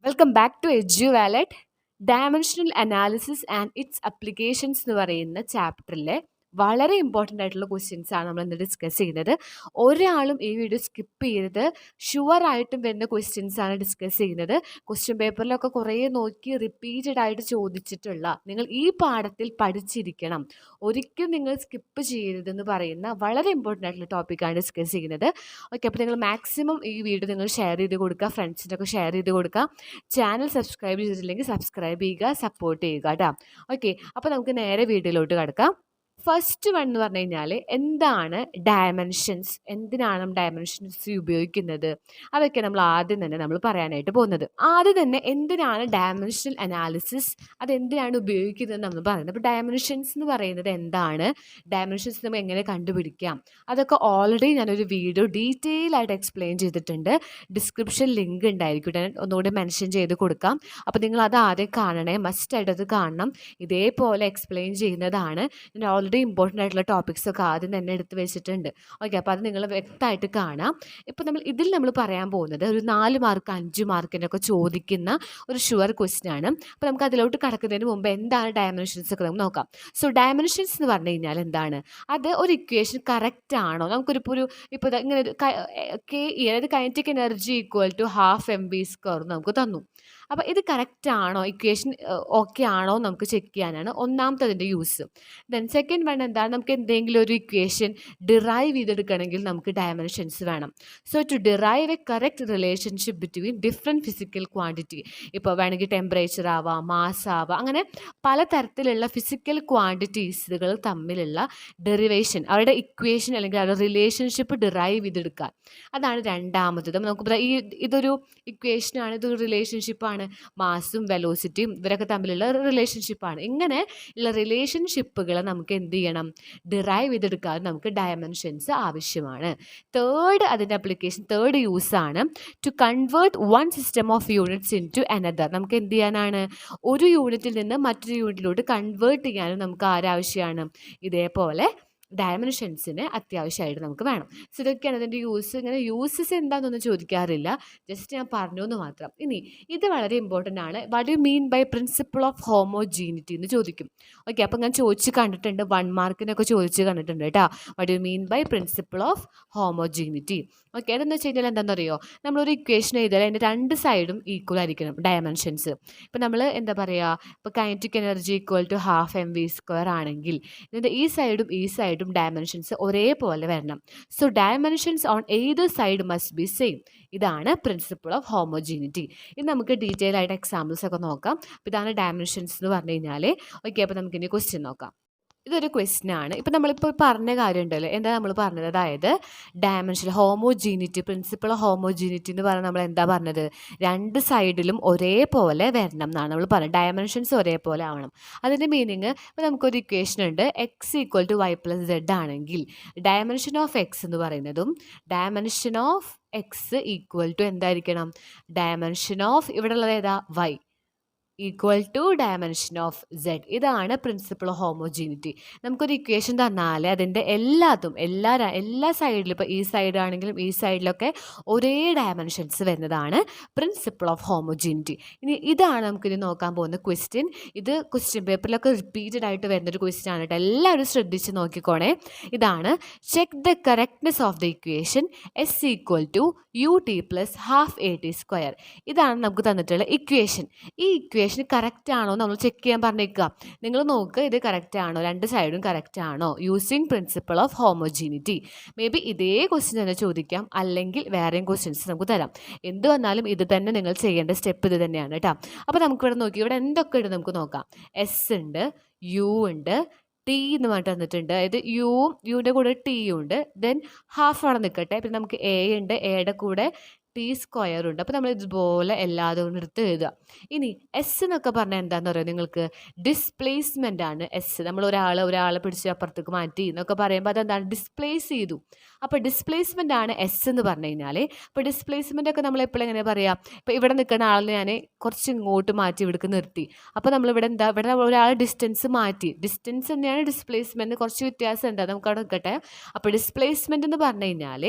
Welcome back to Edu Wallet. Dimensional analysis and its applications എന്ന് പറയുന്ന ചാപ്റ്ററിലെ വളരെ important ആയിട്ടുള്ള ക്വസ്റ്റ്യൻസ് ആണ് നമ്മൾ ഇന്ന് ഡിസ്കസ് ചെയ്യുന്നത്. ഒരാളും ഈ വീഡിയോ സ്കിപ്പ് ചെയ്യരുത്. ഷുവർ ആയിട്ടും വരുന്ന ക്വസ്റ്റ്യൻസ് ആണ് ഡിസ്കസ് ചെയ്യുന്നത്. ക്വസ്റ്റ്യൻ പേപ്പറിലൊക്കെ കുറേ നോക്കി റിപ്പീറ്റഡ് ആയിട്ട് ചോദിച്ചിട്ടുള്ള, നിങ്ങൾ ഈ പാഠത്തിൽ പഠിച്ചിരിക്കണം, ഒരിക്കലും നിങ്ങൾ സ്കിപ്പ് ചെയ്യരുതെന്ന് പറയുന്ന വളരെ ഇമ്പോർട്ടൻ്റ് ആയിട്ടുള്ള ടോപ്പിക്കാണ് ഡിസ്കസ് ചെയ്യുന്നത്. ഓക്കെ, അപ്പോൾ നിങ്ങൾ മാക്സിമം ഈ വീഡിയോ നിങ്ങൾ ഷെയർ ചെയ്ത് കൊടുക്കുക, ഫ്രണ്ട്സിനൊക്കെ ഷെയർ ചെയ്ത് കൊടുക്കുക. ചാനൽ സബ്സ്ക്രൈബ് ചെയ്തിട്ടില്ലെങ്കിൽ സബ്സ്ക്രൈബ് ചെയ്യുക, സപ്പോർട്ട് ചെയ്യുക കേട്ടോ. ഓക്കെ, അപ്പോൾ നമുക്ക് നേരെ വീഡിയോയിലോട്ട് കിടക്കാം. ഫസ്റ്റ് വൺ എന്ന് പറഞ്ഞു കഴിഞ്ഞാൽ എന്താണ് ഡയമെൻഷൻസ്, എന്തിനാണ് ഡയമെൻഷൻസ് ഉപയോഗിക്കുന്നത്, അതൊക്കെ നമ്മൾ ആദ്യം തന്നെ നമ്മൾ പറയാനായിട്ട് പോകുന്നത്. ആദ്യം തന്നെ എന്തിനാണ് ഡയമെൻഷണൽ അനാലിസിസ്, അതെന്തിനാണ് ഉപയോഗിക്കുന്നത് നമ്മൾ പറയുന്നത്. അപ്പോൾ ഡയമെൻഷൻസ് എന്ന് പറയുന്നത് എന്താണ്, ഡയമെൻഷൻസ് നമ്മൾ എങ്ങനെ കണ്ടുപിടിക്കാം, അതൊക്കെ ഓൾറെഡി ഞാനൊരു വീഡിയോ ഡീറ്റെയിൽ ആയിട്ട് എക്സ്പ്ലെയിൻ ചെയ്തിട്ടുണ്ട്. ഡിസ്ക്രിപ്ഷൻ ലിങ്ക് ഉണ്ടായിരിക്കും, ഞാൻ ഒന്നുകൂടി മെൻഷൻ ചെയ്ത് കൊടുക്കാം. അപ്പോൾ നിങ്ങൾ അത് ആദ്യം കാണണേ, മസ്റ്റായിട്ട് അത് കാണണം. ഇതേപോലെ എക്സ്പ്ലെയിൻ ചെയ്യുന്നതാണ്. ഞാൻ ഓൾറെഡി ഇമ്പോർട്ടൻ്റ് ആയിട്ടുള്ള ടോപ്പിക്സൊക്കെ ആദ്യം തന്നെ എടുത്ത് വെച്ചിട്ടുണ്ട്. ഓക്കെ, അപ്പോൾ അത് നിങ്ങൾ വ്യക്തമായിട്ട് കാണാം. ഇപ്പോൾ നമ്മൾ പറയാൻ പോകുന്നത് ഒരു 4 മാർക്ക് 5 മാർക്കിനൊക്കെ ചോദിക്കുന്ന ഒരു ഷുവർ ക്വസ്റ്റ്യൻ ആണ്. അപ്പോൾ നമുക്ക് അതിലോട്ട് കടക്കുന്നതിന് മുമ്പ് എന്താണ് ഡയമെൻഷൻസ് ഒക്കെ നമുക്ക് നോക്കാം. സോ ഡയമെൻഷൻസ് എന്ന് പറഞ്ഞു കഴിഞ്ഞാൽ എന്താണ്, അത് ഒരു ഇക്വേഷൻ കറക്റ്റ് ആണോ, നമുക്കൊരു ഇപ്പോൾ ഇങ്ങനെ അതായത് kinetic energy equal to ½ mv² നമുക്ക് തന്നു. അപ്പോൾ ഇത് കറക്റ്റ് ആണോ, ഇക്വേഷൻ ഓക്കെ ആണോ നമുക്ക് ചെക്ക് ചെയ്യാനാണ് ഒന്നാമത്തെ അതിൻ്റെ യൂസ്. ദെൻ സെക്കൻഡ് വൺ എന്താണ്, നമുക്ക് എന്തെങ്കിലും ഒരു ഇക്വേഷൻ ഡിറൈവ് ചെയ്തെടുക്കണമെങ്കിൽ നമുക്ക് ഡയമെൻഷൻസ് വേണം. So to derive a correct relationship between different physical quantity, ഇപ്പോൾ വേണമെങ്കിൽ ടെമ്പറേച്ചർ ആവാം, മാസ് ആവാം, അങ്ങനെ പലതരത്തിലുള്ള ഫിസിക്കൽ ക്വാണ്ടിറ്റീസുകൾ തമ്മിലുള്ള ഡെറിവേഷൻ, അവരുടെ ഇക്വേഷൻ അല്ലെങ്കിൽ അവരുടെ റിലേഷൻഷിപ്പ് ഡിറൈവ് ചെയ്തെടുക്കാൻ, അതാണ് രണ്ടാമത്തത്. നമുക്ക് ഇതൊരു ഇക്വേഷനാണ്, ഇതൊരു റിലേഷൻഷിപ്പാണ്, മാസും വെലോസിറ്റിയും ഇവരൊക്കെ തമ്മിലുള്ള റിലേഷൻഷിപ്പാണ്. ഇങ്ങനെ ഉള്ള റിലേഷൻഷിപ്പുകളെ നമുക്ക് എന്ത് ചെയ്യണം, ഡിറൈവ് ചെയ്തെടുക്കാൻ നമുക്ക് ഡയമെൻഷൻസ് ആവശ്യമാണ്. അതിൻ്റെ അപ്ലിക്കേഷൻ തേർഡ് യൂസ് ആണ് to convert one system of units into another. നമുക്ക് എന്ത് ചെയ്യാനാണ്, ഒരു യൂണിറ്റിൽ നിന്ന് മറ്റൊരു യൂണിറ്റിലോട്ട് കൺവേർട്ട് ചെയ്യാനും നമുക്ക് ആരാവശ്യമാണ്, ഇതേപോലെ ഡയമെൻഷൻസിന് അത്യാവശ്യമായിട്ട് നമുക്ക് വേണം. സോ ഇതൊക്കെയാണ് അതിൻ്റെ യൂസ്. ഇങ്ങനെ യൂസസ് എന്താണെന്നൊന്നും ചോദിക്കാറില്ല, ജസ്റ്റ് ഞാൻ പറഞ്ഞു എന്ന് മാത്രം. ഇനി ഇത് വളരെ ഇമ്പോർട്ടൻ്റ് ആണ്. What you mean by principle of homogeneity എന്ന് ചോദിക്കും. ഓക്കെ, അപ്പോൾ ഞാൻ ചോദിച്ച് കണ്ടിട്ടുണ്ട്, 1 മാർക്കിനൊക്കെ ചോദിച്ച് കണ്ടിട്ടുണ്ട് കേട്ടോ. What you mean by principle of homogeneity. Okay, അതെന്ന് വെച്ച് കഴിഞ്ഞാൽ എന്താണെന്നറിയോ, നമ്മളൊരു ഇക്വേഷൻ എഴുതിയാൽ അതിൻ്റെ 2 സൈഡും ഈക്വൽ ആയിരിക്കണം ഡയമെൻഷൻസ്. ഇപ്പോൾ നമ്മൾ എന്താ പറയുക, ഇപ്പോൾ kinetic energy equal to ½ mv² ആണെങ്കിൽ ഇതിൻ്റെ ഈ സൈഡും ഡയമെൻഷൻസ് ഒരേപോലെ വരണം. So dimensions on either side must be same. ഇതാണ് പ്രിൻസിപ്പിൾ ഓഫ് ഹോമോജീനിറ്റി. ഇത് നമുക്ക് ഡീറ്റെയിൽ ആയിട്ട് എക്സാമ്പിൾസ് ഒക്കെ നോക്കാം. അപ്പോൾ ഇതാണ് ഡയമെൻഷൻസ് എന്ന് പറഞ്ഞു കഴിഞ്ഞാൽ. ഓക്കെ, അപ്പോൾ നമുക്കിനി ക്വസ്റ്റ്യൻ നോക്കാം. ഇതൊരു ക്വസ്റ്റ്യൻ ആണ്. ഇപ്പം നമ്മളിപ്പോൾ പറഞ്ഞ കാര്യം ഉണ്ടല്ലോ, എന്താ നമ്മൾ പറഞ്ഞത്, അതായത് ഡയമെൻഷൻ ഹോമോജീനിറ്റി, പ്രിൻസിപ്പിൾ ഹോമോജീനിറ്റി എന്ന് പറഞ്ഞാൽ നമ്മൾ എന്താ പറഞ്ഞത്, 2 സൈഡിലും ഒരേപോലെ വരണം എന്നാണ് നമ്മൾ പറഞ്ഞത്. ഡയമെൻഷൻസ് ഒരേപോലെ ആവണം. അതിൻ്റെ മീനിങ്, ഇപ്പോൾ നമുക്കൊരു ഇക്വേഷൻ ഉണ്ട്, x equal to y plus z ആണെങ്കിൽ ഡയമെൻഷൻ ഓഫ് x എന്ന് പറയുന്നതും dimension of x equal to എന്തായിരിക്കണം, ഡയമെൻഷൻ ഓഫ് ഇവിടെ ഉള്ളത് ഏതാ, y equal to dimension of z. ഇതാണ് പ്രിൻസിപ്പിൾ ഓഫ് ഹോമോജീനിറ്റി. നമുക്കൊരു ഇക്വേഷൻ തന്നാൽ അതിൻ്റെ എല്ലാ സൈഡിലും, ഇപ്പോൾ ഈ സൈഡ് ആണെങ്കിലും ഈ സൈഡിലൊക്കെ ഒരേ ഡയമെൻഷൻസ് വരുന്നതാണ് പ്രിൻസിപ്പിൾ ഓഫ് ഹോമോജീനിറ്റി. ഇനി ഇതാണ് നമുക്കിനി നോക്കാൻ പോകുന്ന ക്വസ്റ്റ്യൻ. ഇത് ക്വസ്റ്റ്യൻ പേപ്പറിലൊക്കെ റിപ്പീറ്റഡ് ആയിട്ട് വരുന്നൊരു ക്വസ്റ്റ്യൻ ആണ് കേട്ടോ. എല്ലാവരും ശ്രദ്ധിച്ച് നോക്കിക്കോണേ. ഇതാണ്, check the correctness of the equation s equal to ut plus ½ at². ഇതാണ് നമുക്ക് തന്നിട്ടുള്ള ഇക്വേഷൻ. ഈ ഇക്വേഷൻ കറക്റ്റ് ആണോ നമ്മൾ ചെക്ക് ചെയ്യാൻ പറഞ്ഞേക്കുക. നിങ്ങൾ നോക്കുക, ഇത് കറക്റ്റ് ആണോ, 2 സൈഡും കറക്റ്റ് ആണോ, using principle of homogeneity. May be ഇതേ ക്വസ്റ്റ്യൻ തന്നെ ചോദിക്കാം, അല്ലെങ്കിൽ വേറെയും ക്വസ്റ്റ്യൻസ് നമുക്ക് തരാം. എന്ത് വന്നാലും ഇത് തന്നെ നിങ്ങൾ ചെയ്യേണ്ട സ്റ്റെപ്പ് ഇത് തന്നെയാണ് കേട്ടോ. അപ്പോൾ നമുക്കിവിടെ നോക്കി, ഇവിടെ എന്തൊക്കെ ഉണ്ട് നമുക്ക് നോക്കാം. എസ് ഉണ്ട്, യു ഉണ്ട്, ടി എന്ന് പറഞ്ഞിട്ട് തന്നിട്ടുണ്ട്. അതായത് യുവിൻ്റെ കൂടെ ടി ഉണ്ട്, ദെൻ ഹാഫ് അവിടെ നിൽക്കട്ടെ. പിന്നെ നമുക്ക് എ ഉണ്ട്, എയുടെ കൂടെ t² ഉണ്ട്. അപ്പോൾ നമ്മൾ ഇതുപോലെ എല്ലാതും എടുത്ത് എഴുതുക. ഇനി എസ് എന്നൊക്കെ പറഞ്ഞാൽ എന്താണെന്ന് പറയുക, നിങ്ങൾക്ക് ഡിസ്പ്ലേസ്മെൻ്റ് ആണ് എസ്. നമ്മൾ ഒരാളെ പിടിച്ച് അപ്പുറത്തേക്ക് മാറ്റി എന്നൊക്കെ പറയുമ്പോൾ അതെന്താണ്, ഡിസ്പ്ലേസ് ചെയ്തു. അപ്പോൾ ഡിസ്പ്ലേസ്മെൻ്റ് ആണ് എസ് എന്ന് പറഞ്ഞു കഴിഞ്ഞാൽ. അപ്പോൾ ഡിസ്പ്ലേസ്മെൻ്റ് ഒക്കെ നമ്മൾ എപ്പോഴും എങ്ങനെ പറയാം, ഇപ്പോൾ ഇവിടെ നിൽക്കുന്ന ആളിനെ ഞാൻ കുറച്ച് ഇങ്ങോട്ട് മാറ്റി ഇവിടേക്ക് നിർത്തി. അപ്പോൾ നമ്മളിവിടെ എന്താ, ഇവിടെ ഒരാൾ ഡിസ്റ്റൻസ് മാറ്റി. ഡിസ്റ്റൻസ് തന്നെയാണ് ഡിസ്പ്ലേസ്മെൻറ്റ്, കുറച്ച് വ്യത്യാസമുണ്ട്, അത് നമുക്ക് അവിടെ നിൽക്കട്ടെ. അപ്പോൾ ഡിസ്പ്ലേസ്മെൻറ്റ് എന്ന് പറഞ്ഞു കഴിഞ്ഞാൽ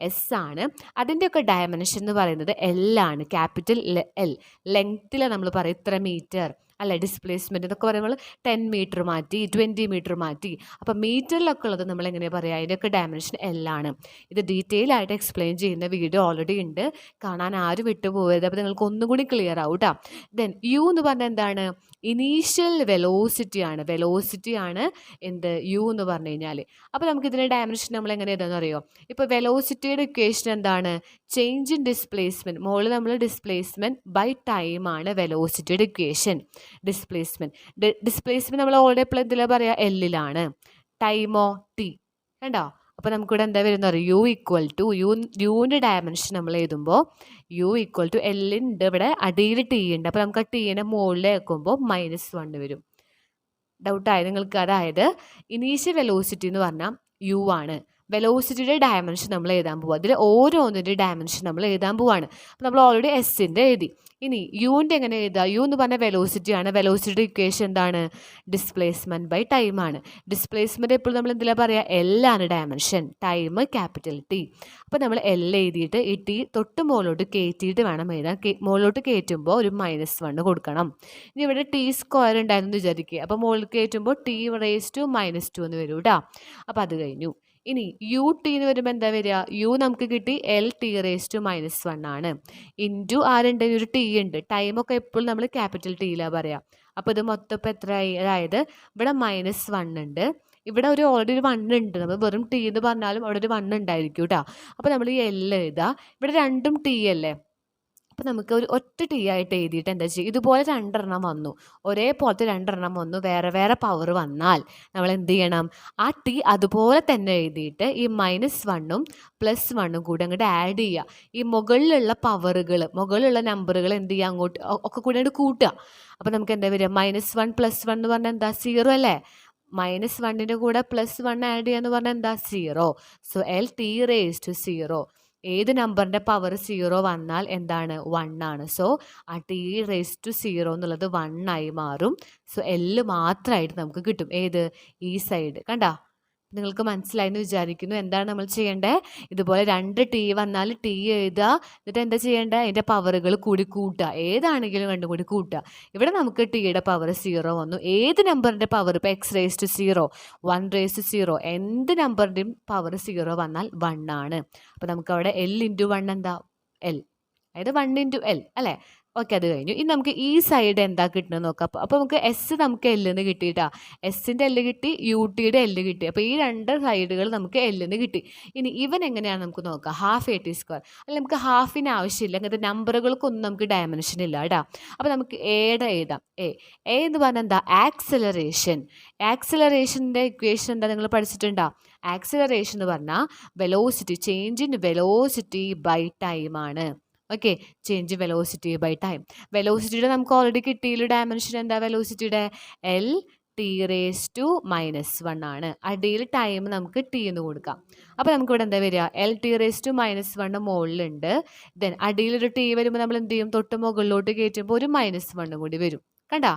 എസ് ആണ്. അതിൻ്റെയൊക്കെ ഡയമെൻഷൻ എന്ന് പറയുന്നത് എൽ ആണ്, ക്യാപിറ്റൽ എൽ. ലെങ്ത്തിൽ നമ്മൾ പറയും ഇത്ര മീറ്റർ അല്ലേ. ഡിസ്പ്ലേസ്മെൻറ്റ് എന്നൊക്കെ പറയുമ്പോൾ 10 മീറ്റർ മാറ്റി, 20 മീറ്റർ മാറ്റി. അപ്പോൾ മീറ്ററിലൊക്കെ ഉള്ളത് നമ്മൾ എങ്ങനെയാണ് പറയുക, അതിൻ്റെയൊക്കെ ഡയമെൻഷൻ എല്ലാണ്. ഇത് ഡീറ്റെയിൽ ആയിട്ട് എക്സ്പ്ലെയിൻ ചെയ്യുന്ന വീഡിയോ ഓൾറെഡി ഉണ്ട്, കാണാൻ ആരും വിട്ടുപോകരുത്. അപ്പോൾ നിങ്ങൾക്ക് ഒന്നും കൂടി ക്ലിയർ ആവും കേട്ടോ. ദെൻ യു എന്ന് പറഞ്ഞാൽ എന്താണ്, ഇനീഷ്യൽ വെലോസിറ്റി ആണ്. വെലോസിറ്റി ആണ് എന്ത്, യു എന്ന് പറഞ്ഞു കഴിഞ്ഞാൽ. അപ്പോൾ നമുക്ക് ഇതിൻ്റെ ഡയമെൻഷൻ നമ്മൾ എങ്ങനെ എഴുതാമെന്ന് അറിയോ. ഇപ്പോൾ വെലോസിറ്റിയുടെ ഇക്വേഷൻ എന്താണ്, ചേഞ്ച് ഇൻ ഡിസ്പ്ലേസ്മെൻറ്റ്. മുകളിൽ നമ്മൾ ഡിസ്പ്ലേസ്മെൻറ്റ് ബൈ ടൈം ആണ് വെലോസിറ്റിയുടെ ഇക്വേഷൻ. ഡിസ്പ്ലേസ്മെൻറ്റ് നമ്മൾ ഓൾറെഡി ഇപ്പോൾ എന്തിലാണ് പറയുക, എല്ലിലാണ്. ടൈമോ ടി. കണ്ടോ. അപ്പോൾ നമുക്കിവിടെ എന്താ വരുന്നത് അറിയാം, യു ഈക്വൽ ടു യുവിൻ്റെ ഡയമെൻഷൻ നമ്മൾ എഴുതുമ്പോൾ യു ഈക്വൽ ടു എല്ലുണ്ട്, ഇവിടെ അടിയിൽ ടി ഉണ്ട്. അപ്പോൾ നമുക്ക് ആ ടീനെ മുകളിൽ വെക്കുമ്പോൾ -1 വരും. ഡൗട്ടായത് നിങ്ങൾക്ക്. അതായത് ഇനീഷ്യൽ വെലോസിറ്റി എന്ന് പറഞ്ഞാൽ യു ആണ്. വെലോസിറ്റിയുടെ ഡയമെൻഷൻ നമ്മൾ എഴുതാൻ പോവുക. അതിൽ ഓരോന്നിൻ്റെ ഡയമെൻഷൻ നമ്മൾ എഴുതാൻ പോവാണ്. അപ്പോൾ നമ്മൾ ഓൾറെഡി എസിൻ്റെ എഴുതി. ഇനി യുവിൻ്റെ എങ്ങനെ എഴുതുക, യു എന്ന് പറഞ്ഞാൽ വെലോസിറ്റി ആണ്. വെലോസിറ്റിയുടെ ഇക്വേഷൻ എന്താണ്, ഡിസ്പ്ലേസ്മെൻറ്റ് ബൈ ടൈം ആണ്. ഡിസ്പ്ലേസ്മെൻറ്റ് എപ്പോഴും നമ്മൾ എന്തിലാണ് പറയുക, എല്ലാണ് ഡയമെൻഷൻ, ടൈം ക്യാപിറ്റൽ ടി. അപ്പോൾ നമ്മൾ എൽ എഴുതിയിട്ട് ഈ ടി തൊട്ട് മുകളിലോട്ട് കയറ്റിയിട്ട് വേണം എഴുതാൻ. മുകളിലോട്ട് കയറ്റുമ്പോൾ ഒരു -1 കൊടുക്കണം. ഇനി ഇവിടെ ടി സ്ക്വയർ ഉണ്ടായിരുന്നു വിചാരിക്കുക. അപ്പോൾ മുകളിൽ കയറ്റുമ്പോൾ ടി റേസ് ടു -2 എന്ന് വരും കേട്ടോ. അപ്പോൾ അത് കഴിഞ്ഞു. ഇനി യു ടി എന്ന് വരുമ്പോൾ എന്താ വരിക, യു നമുക്ക് കിട്ടി എൽ ടി റേസ് ടു -1 ആണ്. ഇൻറ്റു ആരുണ്ട്, ഒരു ടി ഉണ്ട്. ടൈമൊക്കെ എപ്പോഴും നമ്മൾ ക്യാപിറ്റൽ ടിയിലാണ് പറയുക. അപ്പോൾ ഇത് മൊത്തം ഇപ്പോൾ എത്രയായി, അതായത് ഇവിടെ -1 ഉണ്ട്, ഇവിടെ ഓൾറെഡി ഒരു 1 ഉണ്ട്. നമ്മൾ വെറും ടി എന്ന് പറഞ്ഞാലും അവിടെ ഒരു 1 ഉണ്ടായിരിക്കും കേട്ടോ. അപ്പോൾ നമ്മൾ ഈ എൽ എഴുതുക. ഇവിടെ രണ്ടും ടി അല്ലേ, അപ്പോൾ നമുക്ക് ഒരു ഒറ്റ ടി ആയിട്ട് എഴുതിയിട്ട് എന്താ ചെയ്യുക, ഇതുപോലെ 2 വന്നു, ഒരേപോലത്തെ 2 വന്നു, വേറെ വേറെ പവർ വന്നാൽ നമ്മൾ എന്ത് ചെയ്യണം, ആ ടി അതുപോലെ തന്നെ എഴുതിയിട്ട് ഈ -1ഉം +1ഉം കൂടി അങ്ങോട്ട് ആഡ് ചെയ്യുക. ഈ മുകളിലുള്ള പവറുകൾ, മുകളിലുള്ള നമ്പറുകൾ എന്ത് ചെയ്യുക, അങ്ങോട്ട് ഒക്കെ കൂടി അങ്ങോട്ട് കൂട്ടുക. അപ്പോൾ നമുക്ക് എന്താ വരിക, -1 +1 എന്ന് പറഞ്ഞാൽ എന്താ, 0 അല്ലേ. -1ൻ്റെ കൂടെ +1 ആഡ് ചെയ്യുക എന്ന് പറഞ്ഞാൽ എന്താ, 0. So L T raise to 0. ഏത് നമ്പറിൻ്റെ പവർ 0 വന്നാൽ എന്താണ്, 1 ആണ്. സോ ആ ടി റേസ് ടു 0 എന്നുള്ളത് 1 ആയി മാറും. സോ എല്ല് മാത്രമായിട്ട് നമുക്ക് കിട്ടും. ഏത്, ഈ സൈഡ്. കണ്ടോ, നിങ്ങൾക്ക് മനസ്സിലായെന്ന് വിചാരിക്കുന്നു. എന്താണ് നമ്മൾ ചെയ്യേണ്ടത്, ഇതുപോലെ 2 ടി വന്നാൽ ടി എഴുതുക, എന്നിട്ട് എന്താ ചെയ്യേണ്ടത്, അതിൻ്റെ പവറുകൾ കൂടി കൂട്ടുക. ഏതാണെങ്കിലും രണ്ടും കൂടി കൂട്ടുക. ഇവിടെ നമുക്ക് ടിയുടെ പവർ 0 വന്നു. ഏത് നമ്പറിൻ്റെ പവർ, ഇപ്പോൾ x raise to 0, 1 raise to 0, എന്ത് നമ്പറിൻ്റെയും പവർ 0 വന്നാൽ 1 ആണ്. അപ്പോൾ നമുക്ക് അവിടെ L × 1 എന്താ, L, അതായത് 1 × L അല്ലേ. ഓക്കെ, അത് കഴിഞ്ഞു. ഇനി നമുക്ക് ഈ സൈഡ് എന്താ കിട്ടുന്നത് നോക്കാം. അപ്പോൾ നമുക്ക് എസ് നമുക്ക് എല്ലിന്ന് കിട്ടിയിട്ടാ, എസിൻ്റെ എല്ല് കിട്ടി, യു ടിയുടെ എല്ല് കിട്ടി. അപ്പോൾ ഈ 2 സൈഡുകൾ നമുക്ക് എല്ലിന്ന് കിട്ടി. ഇനി ഇവൻ എങ്ങനെയാണ് നമുക്ക് നോക്കാം, ½ അല്ല, നമുക്ക് ഹാഫിന് ആവശ്യമില്ല, അങ്ങനത്തെ നമ്പറുകൾക്കൊന്നും നമുക്ക് ഡയമെൻഷൻ ഇല്ല കേട്ടോ. അപ്പോൾ നമുക്ക് എയുടെ എഴുതാം. എ എന്ന് പറഞ്ഞാൽ എന്താ, ആക്സിലറേഷൻ. ആക്സിലറേഷൻ്റെ ഇക്വേഷൻ എന്താ, നിങ്ങൾ പഠിച്ചിട്ടുണ്ടോ. ആക്സിലറേഷൻ എന്ന് പറഞ്ഞാൽ velocity, change in velocity by time ആണ്. Okay, change velocity by time. വെലോസിറ്റിയുടെ നമുക്ക് ഓൾറെഡി കിട്ടിയില്ല ഡയമെൻഷൻ. എന്താ വെലോസിറ്റിയുടെ, എൽ ടി റേസ് ടു -1 ആണ്. അടിയിൽ ടൈം നമുക്ക് ടി എന്ന് കൊടുക്കാം. അപ്പോൾ നമുക്ക് ഇവിടെ എന്താ വരിക, എൽ ടി റേസ് ടു -1 മുകളിലുണ്ട്. ദെൻ അടിയിലൊരു ടി വരുമ്പോൾ നമ്മൾ എന്ത് ചെയ്യും, തൊട്ട് മുകളിലോട്ട് കയറ്റുമ്പോൾ ഒരു -1 കൂടി വരും. കണ്ടോ,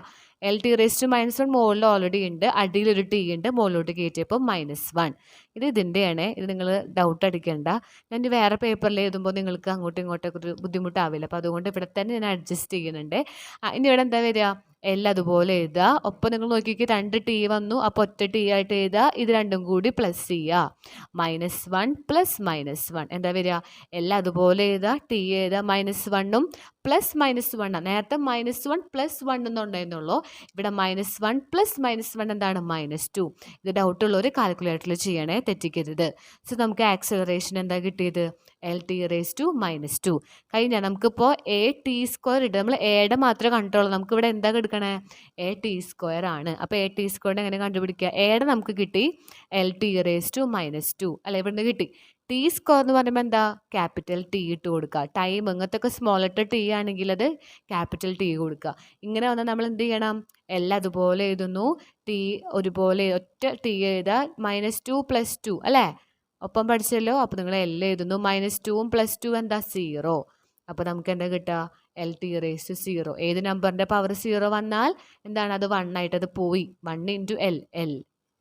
എൽ ടി റേസ് ടു -1 മുകളിൽ ഓൾറെഡി ഉണ്ട്, അടിയിലൊരു ടി ഉണ്ട്, മുകളിലോട്ട് കയറ്റിയപ്പോൾ -1. ഇത് ഇതിൻ്റെയാണ്. ഇത് നിങ്ങൾ ഡൗട്ട് അടിക്കേണ്ട. ഞാൻ വേറെ പേപ്പറിൽ എഴുതുമ്പോൾ നിങ്ങൾക്ക് അങ്ങോട്ടും ഇങ്ങോട്ടൊക്കെ ഒരു ബുദ്ധിമുട്ടാവില്ല. അപ്പോൾ അതുകൊണ്ട് ഇവിടെ തന്നെ ഞാൻ അഡ്ജസ്റ്റ് ചെയ്യുന്നുണ്ട്. ഇനി ഇവിടെ എന്താ വരിക, എല്ലാം അതുപോലെ എഴുതുക. ഒപ്പം നിങ്ങൾ നോക്കിയിട്ട് 2 ടി വന്നു, അപ്പോൾ ഒറ്റ ടി ആയിട്ട് എഴുതുക. ഇത് രണ്ടും കൂടി പ്ലസ് ചെയ്യുക. -1 + -1 എന്താ വരിക, എല്ലാം അതുപോലെ എഴുതുക. ടി എഴുതുക, -1ഉം +-1. നേരത്തെ -1 +1 എന്നുണ്ടായിരുന്നുള്ളൂ. ഇവിടെ -1 + -1 എന്താണ്, -2. ഇത് ഡൗട്ടുള്ളവർ കാൽക്കുലേറ്ററിൽ ചെയ്യണേ, തെറ്റിക്കരുത്. സോ നമുക്ക് ആക്സിലറേഷൻ എന്താ കിട്ടിയത്, എൽ ടി റേസ് ടു -2. കഴിഞ്ഞാൽ നമുക്കിപ്പോൾ a² ഇട്ട്, നമ്മൾ എയുടെ മാത്രമേ കണ്ടുള്ളൂ. നമുക്കിവിടെ എന്താ എടുക്കണേ, a² ആണ്. അപ്പോൾ a² എങ്ങനെ കണ്ടുപിടിക്കുക, എയുടെ നമുക്ക് കിട്ടി എൽ ടി റേസ് ടു -2 അല്ലെ, ഇവിടുന്ന് കിട്ടി. t² എന്ന് പറയുമ്പോൾ എന്താ, ക്യാപിറ്റൽ ടി ഇട്ട് കൊടുക്കുക. ടൈം ഇങ്ങനത്തെ ഒക്കെ സ്മോൾ ലെറ്റർ ടി ആണെങ്കിൽ അത് ക്യാപിറ്റൽ ടി കൊടുക്കുക. ഇങ്ങനെ വന്നാൽ നമ്മൾ എന്ത് ചെയ്യണം, എല്ലാം അതുപോലെ എഴുതുന്നു, ടി ഒരുപോലെ ഒറ്റ ടി എഴുതുക. -2 + 2 അല്ലേ, ഒപ്പം പഠിച്ചല്ലോ. അപ്പോൾ നിങ്ങൾ എല്ലാം എഴുതുന്നു. -2ഉം +2 എന്താ, 0. അപ്പോൾ നമുക്ക് എന്താ കിട്ടുക? LT⁻0. ഏത് നമ്പറിൻ്റെ പവർ 0 വന്നാൽ എന്താണ്? അത് 1 ആയിട്ട് അത് പോയി. 1 ഇൻറ്റു L.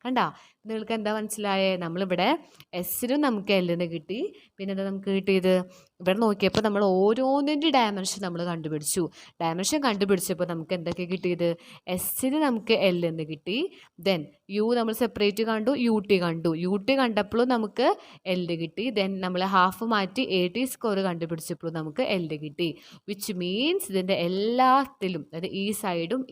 കണ്ടാ? നിങ്ങൾക്ക് എന്താ മനസ്സിലായേ? നമ്മളിവിടെ എസ്സിനും നമുക്ക് എല്ലിന് കിട്ടി. പിന്നെ എന്താ നമുക്ക് കിട്ടിയത്? ഇവിടെ നോക്കിയപ്പോൾ നമ്മൾ ഓരോന്നിൻ്റെ ഡയമെൻഷൻ നമ്മൾ കണ്ടുപിടിച്ചു. ഡയമെൻഷൻ കണ്ടുപിടിച്ചപ്പോൾ നമുക്ക് എന്തൊക്കെ കിട്ടിയത്? എസ്സിന് നമുക്ക് എല്ലെന്ന് കിട്ടി. ദെൻ യു നമ്മൾ സെപ്പറേറ്റ് കണ്ടു, യു ടി കണ്ടപ്പോഴും നമുക്ക് എല്ല് കിട്ടി. ദെൻ നമ്മൾ ഹാഫ് മാറ്റി AT സ്കോർ കണ്ടുപിടിച്ചപ്പോഴും നമുക്ക് എല്ല് കിട്ടി. വിച്ച് മീൻസ് ഇതിൻ്റെ എല്ലാത്തിലും, അതായത് ഈ സൈഡും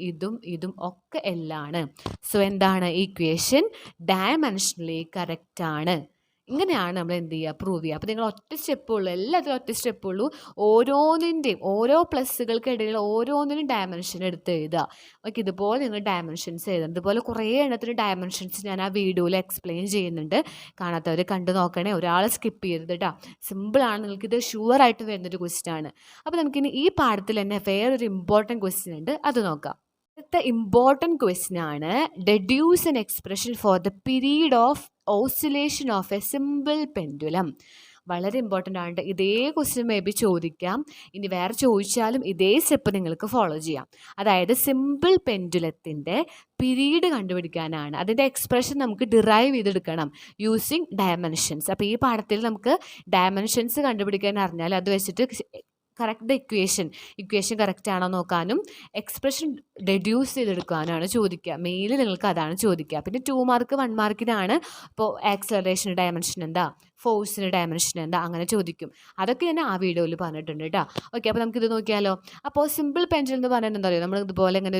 ഇതും ഒക്കെ എല്ലാണ്. സോ എന്താണ്? ഈക്വേഷൻ ഡയമെൻഷനലി കറക്റ്റ് ആണ്. ഇങ്ങനെയാണ് നമ്മൾ എന്ത് ചെയ്യുക? പ്രൂവ് ചെയ്യുക. അപ്പോൾ നിങ്ങൾ ഒറ്റ സ്റ്റെപ്പുള്ളൂ, എല്ലാത്തിലും ഒറ്റ സ്റ്റെപ്പുള്ളൂ. ഓരോന്നിൻ്റെയും ഓരോ പ്ലസ്സുകൾക്കിടയിൽ ഓരോന്നിനും ഡയമെൻഷൻ എടുത്ത് എഴുതുക. ഓക്കെ, ഇതുപോലെ നിങ്ങൾ ഡയമെൻഷൻസ് എഴുതണം. ഇതുപോലെ കുറേ എണ്ണത്തിന് ഡയമെൻഷൻസ് ഞാൻ ആ വീഡിയോയിൽ എക്സ്പ്ലെയിൻ ചെയ്യുന്നുണ്ട്. കാണാത്തവർ കണ്ടു നോക്കണേ, ഒരാൾ സ്കിപ്പ് ചെയ്യരുത് കേട്ടോ. സിമ്പിളാണ്, നിങ്ങൾക്കിത് ഷുവറായിട്ട് വരുന്നൊരു ക്വസ്റ്റ്യൻ ആണ്. അപ്പോൾ നമുക്കിനി ഈ പാഠത്തിൽ തന്നെ വേറൊരു ഇമ്പോർട്ടൻറ്റ് ക്വസ്റ്റ്യൻ ഉണ്ട്, അത് നോക്കാം. അടുത്ത ഇമ്പോർട്ടൻറ്റ് ക്വസ്റ്റ്യൻ ആണ്, deduce N expression for the period of oscillation of a simple pendulum. വളരെ ഇമ്പോർട്ടൻ്റ് ആണ്. ഇതേ ക്വസ്റ്റ്യൻ മേ ബി ചോദിക്കാം. ഇനി വേറെ ചോദിച്ചാലും ഇതേ സ്റ്റെപ്പ് നിങ്ങൾക്ക് ഫോളോ ചെയ്യാം. അതായത് സിമ്പിൾ പെൻഡുലത്തിൻ്റെ പീരീഡ് കണ്ടുപിടിക്കാനാണ്. അതിൻ്റെ എക്സ്പ്രഷൻ നമുക്ക് ഡിറൈവ് ചെയ്തെടുക്കണം യൂസിങ് ഡയമെൻഷൻസ്. അപ്പോൾ ഈ പാഠത്തിൽ നമുക്ക് ഡയമെൻഷൻസ് കണ്ടുപിടിക്കാൻ അറിഞ്ഞാൽ അത് വെച്ചിട്ട് കറക്റ്റ് ദ ഇക്വേഷൻ കറക്റ്റ് ആണോ നോക്കാനും എക്സ്പ്രഷൻ ഡെഡ്യൂസ് ചെയ്തെടുക്കാനാണ് ചോദിക്കുക. മെയിനിൽ നിങ്ങൾക്ക് അതാണ് ചോദിക്കുക. പിന്നെ 2 മാർക്ക് 1 മാർക്കിനാണ് ഇപ്പോൾ ആക്സലറേഷൻ്റെ ഡയമെൻഷൻ എന്താ, ഫോഴ്സിൻ്റെ ഡയമെൻഷൻ എന്താ, അങ്ങനെ ചോദിക്കും. അതൊക്കെ ഞാൻ ആ വീഡിയോയിൽ പറഞ്ഞിട്ടുണ്ട് കേട്ടോ. ഓക്കെ, അപ്പോൾ നമുക്കിത് നോക്കിയാലോ. അപ്പോൾ സിമ്പിൾ പെൻഡുലം എന്ന് പറഞ്ഞാൽ എന്താ പറയുക? നമ്മൾ ഇതുപോലെ ഇങ്ങനെ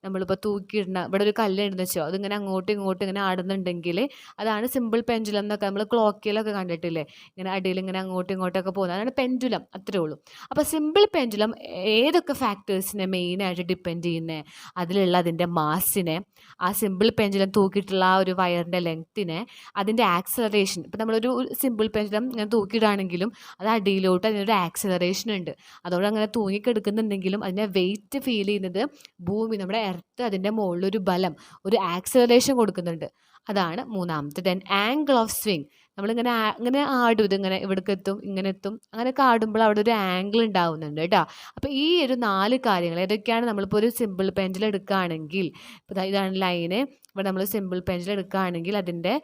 നമ്മളിപ്പോൾ തൂക്കിയിടുന്ന ഇവിടെ ഒരു കല്ലുണ്ടെന്ന് വെച്ചോ, അതിങ്ങനെ അങ്ങോട്ടും ഇങ്ങോട്ടും ഇങ്ങനെ ആടുന്നുണ്ടെങ്കിൽ അതാണ് സിമ്പിൾ പെൻഡുലം എന്നൊക്കെ നമ്മൾ ക്ലോക്കിലൊക്കെ കണ്ടിട്ടില്ലേ, ഇങ്ങനെ അടിയിൽ ഇങ്ങനെ അങ്ങോട്ടും ഇങ്ങോട്ടൊക്കെ പോകുന്നത്, അതാണ് പെൻഡുലം. അത്രേ ഉള്ളൂ. അപ്പോൾ സിമ്പിൾ പെൻഡുലം ഏതൊക്കെ ഫാക്ടേഴ്സിനെ മെയിനായിട്ട് ഡിപ്പെൻഡ് ചെയ്യുന്നത്? അതിലുള്ള അതിൻ്റെ മാസിനെ, ആ സിമ്പിൾ പെൻഡുലം തൂക്കിയിട്ടുള്ള ആ ഒരു വയറിൻ്റെ ലെങ്ത്തിനെ, അതിൻ്റെ ആക്സലറേഷൻ. ഇപ്പോൾ നമ്മളൊരു സിമ്പിൾ പെൻഡുലം ഇങ്ങനെ തൂക്കിയിടുകയാണെങ്കിലും അത് അടിയിലോട്ട് അതിനൊരു ആക്സലറേഷൻ ഉണ്ട്. അതോടെ അങ്ങനെ തൂങ്ങിക്കെടുക്കുന്നുണ്ടെങ്കിലും അതിൻ്റെ വെയിറ്റ് ഫീൽ ചെയ്യുന്നത് ഭൂമി, നമ്മുടെ എർത്ത്, അതിൻ്റെ മുകളിലൊരു ബലം, ഒരു ആക്സലറേഷൻ കൊടുക്കുന്നുണ്ട്. അതാണ് മൂന്നാമത്തെ. Then angle of swing. നമ്മളിങ്ങനെ ഇങ്ങനെ ആടും, ഇതിങ്ങനെ ഇവിടേക്ക് എത്തും, ഇങ്ങനെ എത്തും, അങ്ങനെയൊക്കെ ആടുമ്പോൾ അവിടെ ഒരു ആംഗിൾ ഉണ്ടാവുന്നുണ്ട് കേട്ടോ. അപ്പോൾ ഈ ഒരു 4 കാര്യങ്ങൾ ഏതൊക്കെയാണ്? നമ്മളിപ്പോൾ ഒരു സിമ്പിൾ പെൻഡുലം എടുക്കുകയാണെങ്കിൽ, ഇപ്പോൾ ഇതാണ് ലൈന്, ഇവിടെ നമ്മൾ സിമ്പിൾ പെൻഡുലം എടുക്കുകയാണെങ്കിൽ അതിൻ്റെ